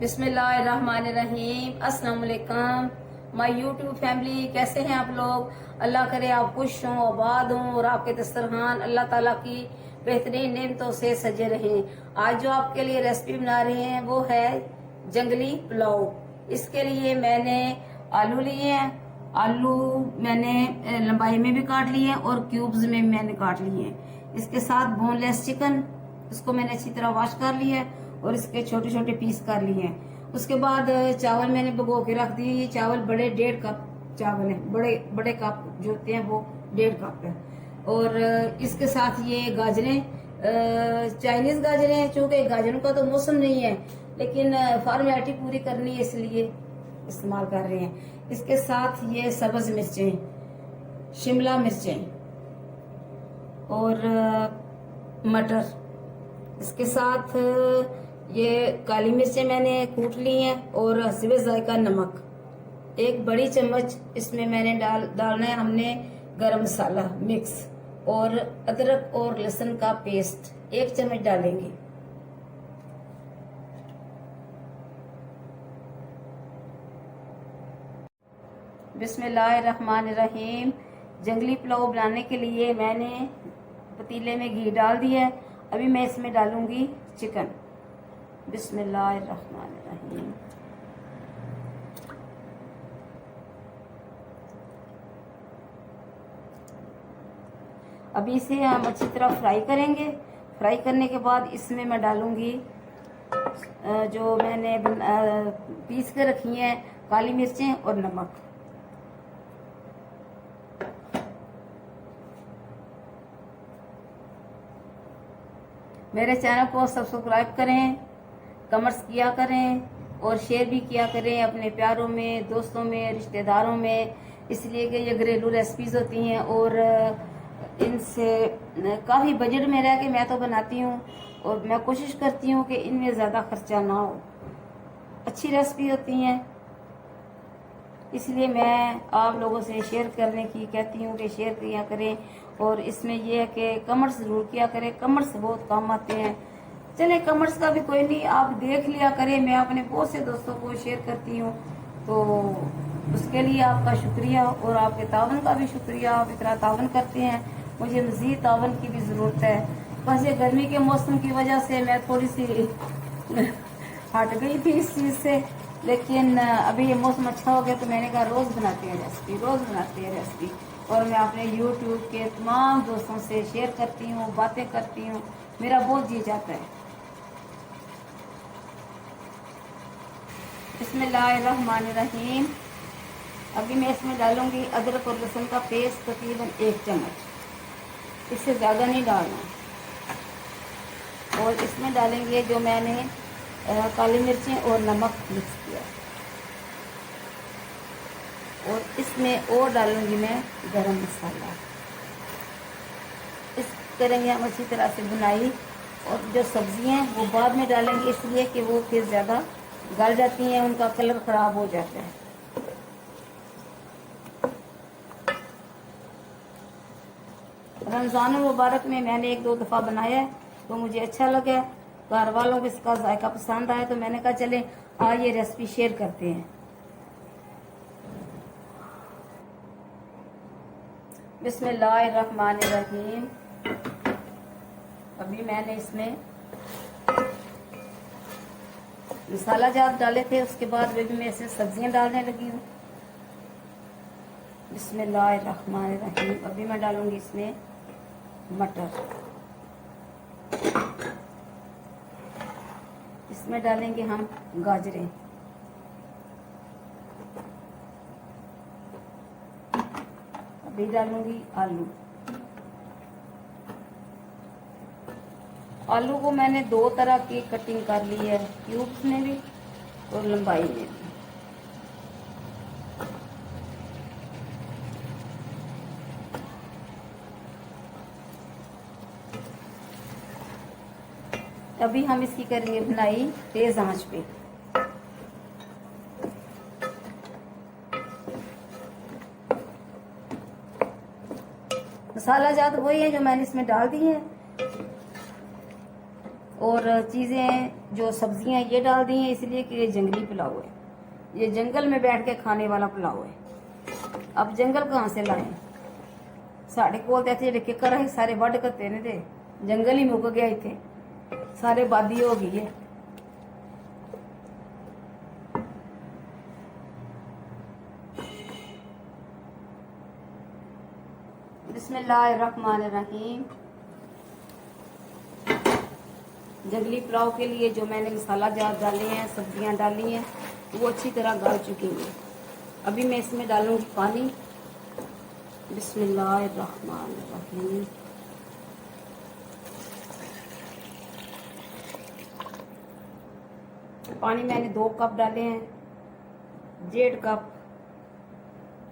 बिस्मिल्लाहिर्रहमानिर्रहीम। अस्सलाम वालेकुम माय यूट्यूब फैमिली, कैसे हैं आप लोग। अल्लाह करे आप खुश हों, आबाद हों और आपके दस्तरखान अल्लाह ताला की बेहतरीन नेमतों से सजे रहें। आज जो आपके लिए रेसिपी बना रहे हैं वो है जंगली पुलाव। इसके लिए मैंने आलू लिए हैं। आलू मैंने लंबाई में भी काट लिए हैं और क्यूब्स में भी मैंने काट लिए हैं। इसके साथ बोनलेस चिकन, इसको मैंने अच्छी तरह वॉश कर लिया है और इसके छोटे छोटे पीस कर लिए हैं। उसके बाद चावल मैंने भिगो के रख दिए। ये चावल बड़े 1.5 कप चावल है, बड़े बड़े कप जो होते हैं वो 1.5 कप है। और इसके साथ ये गाजरें, चाइनीज गाजरें हैं। चूंकि गाजरों का तो मौसम नहीं है लेकिन फॉर्मेलिटी पूरी करनी है इसलिए इस्तेमाल कर रहे हैं। इसके साथ ये सब्ज मिर्चें, शिमला मिर्चें और मटर। इसके साथ ये काली मिर्चें मैंने कूट ली हैं और हस्बे जायका नमक 1 बड़ी चम्मच इसमें मैंने डालना है हमने गरम मसाला मिक्स, और अदरक और लहसुन का पेस्ट 1 चम्मच डालेंगे। बिस्मिल्लाहिर्रहमानिर्रहीम। जंगली पुलाव बनाने के लिए मैंने पतीले में घी डाल दिया है। अभी मैं इसमें डालूंगी चिकन। बिस्मिल्लाहिर्रहमानिर्रहीम। अभी इसे हम अच्छी तरह फ्राई करेंगे। फ्राई करने के बाद इसमें मैं डालूंगी जो मैंने पीस के रखी हैं काली मिर्चें और नमक। मेरे चैनल को सब्सक्राइब करें, कमेंट्स किया करें और शेयर भी किया करें अपने प्यारों में, दोस्तों में, रिश्तेदारों में। इसलिए कि ये घरेलू रेसिपीज होती हैं और इनसे काफ़ी बजट में रह के मैं तो बनाती हूँ और मैं कोशिश करती हूँ कि इनमें ज़्यादा खर्चा ना हो। अच्छी रेसिपी होती हैं, इसलिए मैं आप लोगों से शेयर करने की कहती हूँ कि शेयर किया करें। और इसमें यह है कि कमेंट्स जरूर किया करें, कमेंट्स बहुत काम आते हैं। चले कमेंट्स का भी कोई नहीं, आप देख लिया करें। मैं अपने बहुत से दोस्तों को शेयर करती हूँ तो उसके लिए आपका शुक्रिया और आपके तावन का भी शुक्रिया। आप इतना तावन करते हैं, मुझे मजीद तावन की भी ज़रूरत है। बस ये गर्मी के मौसम की वजह से मैं थोड़ी सी हट गई थी इस चीज़ से, लेकिन अभी ये मौसम अच्छा हो गया तो मैंने कहा रोज़ बनाते हैं रेसिपी, रोज़ बनाते हैं रेसिपी। और मैं अपने यूट्यूब के तमाम दोस्तों से शेयर करती हूँ, बातें करती हूँ, मेरा बहुत जी जाता है। बिस्मिल्लाहिर्रहमानिर्रहीम। अभी मैं इसमें डालूंगी अदरक और लहसुन का पेस्ट तकरीबन 1 चम्मच, इससे ज़्यादा नहीं डालना। और इसमें डालेंगे जो मैंने काली मिर्चें और नमक मिक्स किया, और इसमें और डालूंगी मैं गरम मसाला। इस करेंगे हम अच्छी तरह से बुनाई। और जो सब्जियां हैं वो बाद में डालेंगे इसलिए कि वो फिर ज़्यादा गल जाती हैं, उनका कलर ख़राब हो जाता है। रमज़ान मुबारक में मैंने 1-2 दफ़ा बनाया है तो मुझे अच्छा लगा। घर वालों को इसका जायका पसंद आया तो मैंने कहा चले आज ये रेसिपी शेयर करते हैं। बिस्मिल्लाहिर्रहमानिर्रहीम। अभी मैंने इसमें मसाला जात डाले थे, उसके बाद भी मैं इसमें सब्जियां डालने लगी हूँ। बिस्मिल्लाहिर्रहमानिर्रहीम। अभी मैं डालूंगी इसमें मटर, इसमें डालेंगे हम गाजरें, अभी डालूंगी आलू। आलू को मैंने 2 तरह की कटिंग कर ली है, क्यूब्स में भी और लंबाई में भी। अभी हम इसकी करेंगे भुनाई तेज आंच पे। मसाला जात वही है जो मैंने इसमें डाल दी है और चीज़ें जो सब्जियां ये डाल दी हैं इसलिए कि ये जंगली पुलाव है, ये जंगल में बैठ के खाने वाला पुलाव है। अब जंगल कहाँ से लाए? साढ़े कोल ते जेह्ड़े किक्कर है सारे वड्ड कत्ते ने ते जंगल ही मुक गया, इत्थे सारे बादी हो गई है। बिस्मिल्लाहिर्रहमानिर्रहीम। जंगली पुलाव के लिए जो मैंने मसाला जात डाले हैं, सब्जियां डाली हैं, वो अच्छी तरह गल चुकी हैं। अभी मैं इसमें डालूंगी पानी। बिस्मिल्लाहिर्रहमानिर्रहीम। पानी मैंने 2 कप डाले हैं। 1.5 कप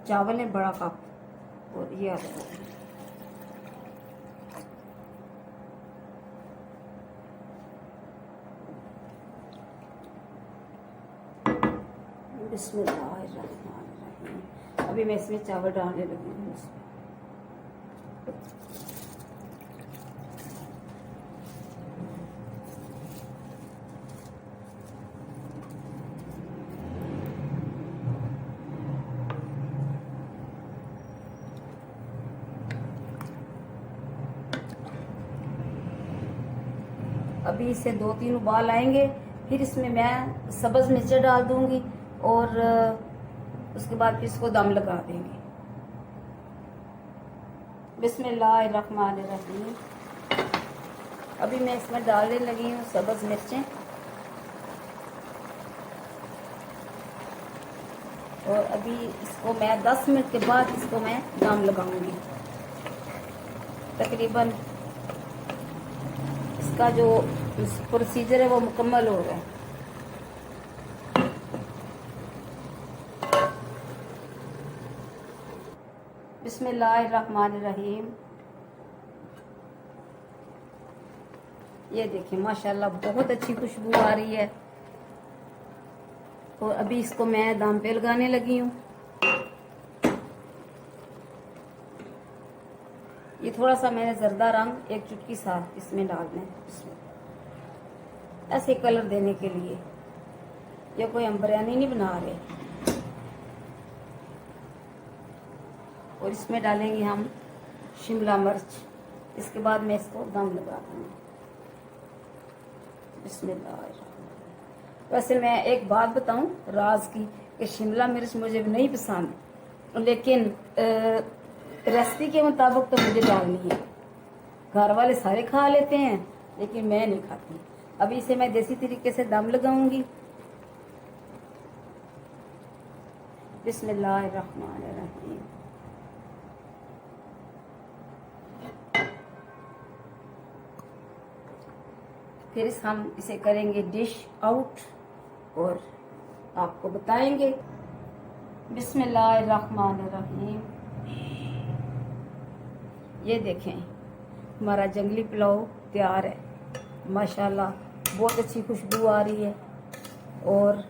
चावल है, बड़ा कप, और ये आधा कप। बिस्मिल्लाहिर्रहमानिर्रहीम। अभी मैं इसमें चावल डालने लगी हूँ। अभी इसे 2-3 उबाल आएंगे, फिर इसमें मैं सब्ज मिर्च डाल दूंगी और उसके बाद फिर इसको दम लगा देंगे। बिस्मिल्लाहिर्रहमानिर्रहीम। अभी मैं इसमें डालने लगी हूँ सब्ज मिर्चें, और अभी इसको मैं 10 मिनट के बाद इसको मैं दम लगाऊंगी। तकरीबन इसका जो प्रोसीजर है वो मुकम्मल हो गया। बिस्मिल्लाहिर्रहमानिर्रहीम। ये देखिए माशाल्लाह बहुत अच्छी खुशबू आ रही है। और अभी इसको मैं दम पे लगाने लगी हूँ। ये थोड़ा सा मैंने जर्दा रंग 1 चुटकी सा इसमें डालना है, ऐसे कलर देने के लिए। ये कोई हम बिरयानी नहीं बना रहे। और इसमें डालेंगे हम शिमला मिर्च। इसके बाद मैं इसको दम लगा दूंगी। बिस्मिल्लाह। वैसे मैं एक बात बताऊं राज की, कि शिमला मिर्च मुझे नहीं पसंद, लेकिन रेसिपी के मुताबिक तो मुझे डालनी है। घर वाले सारे खा लेते हैं लेकिन मैं नहीं खाती। अभी इसे मैं देसी तरीके से दम लगाऊंगी। बिस्मिल्लाहिर्रहमानिर्रहीम। फिर हम इसे करेंगे डिश आउट और आपको बताएंगे। बिस्मिल्लाहिर्रहमानिर्रहीम। ये देखें हमारा जंगली पुलाव तैयार है। माशाल्लाह बहुत अच्छी खुशबू आ रही है। और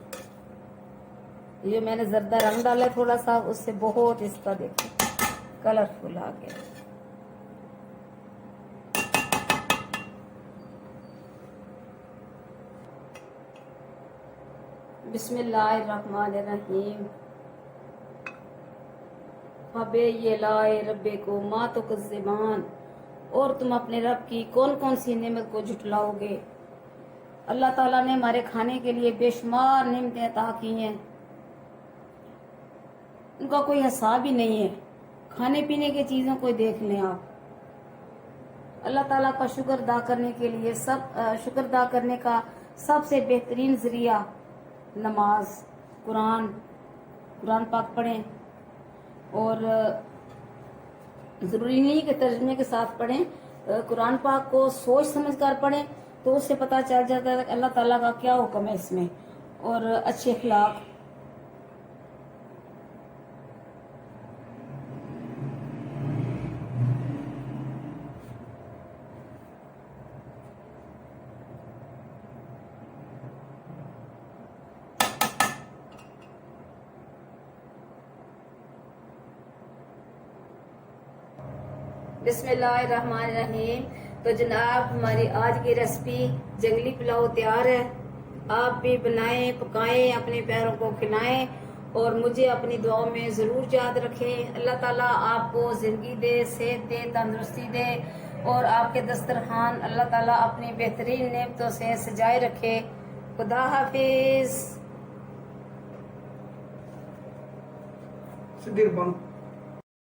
ये मैंने जर्दा रंग डाला है थोड़ा सा, उससे बहुत इसका देखें कलरफुल आ गया। बिस्मिल्लाहिर्रहमानिर्रहीम। फबे ये लाए रब्बे को माँ तो कज़्ज़बान। और तुम अपने रब की कौन कौन सी नेमत को झुटलाओगे। अल्लाह ताला ने हमारे खाने के लिए बेशुमार नेमतें अता की हैं, उनका कोई हिसाब ही नहीं है। खाने पीने की चीज़ों को देख लें आप। अल्लाह ताला का शुक्र अदा करने के लिए शुक्र अदा करने का सबसे बेहतरीन जरिया नमाज, कुरान पाक पढ़ें। और ज़रूरी नहीं कि तर्जमे के साथ पढ़ें, कुरान पाक को सोच समझ कर पढ़ें तो उससे पता चल जाता है कि अल्लाह ताला का क्या हुक्म है इसमें। और अच्छे अखलाक। बिस्मिल्लाहिर्रहमानिर्रहीम। तो जनाब हमारी आज की रेसिपी जंगली पुलाव तैयार है। आप भी बनाएं, पकाएं, अपने प्यारों को खिलाएं और मुझे अपनी दुआओं में ज़रूर याद रखें। अल्लाह ताला आपको ज़िंदगी दे, सेहत दे, तंदुरुस्ती दे और आपके दस्तरखान अल्लाह ताला अपनी बेहतरीन नेमतों से सजाए रखे। खुदा हाफिज। सिद्धि बंद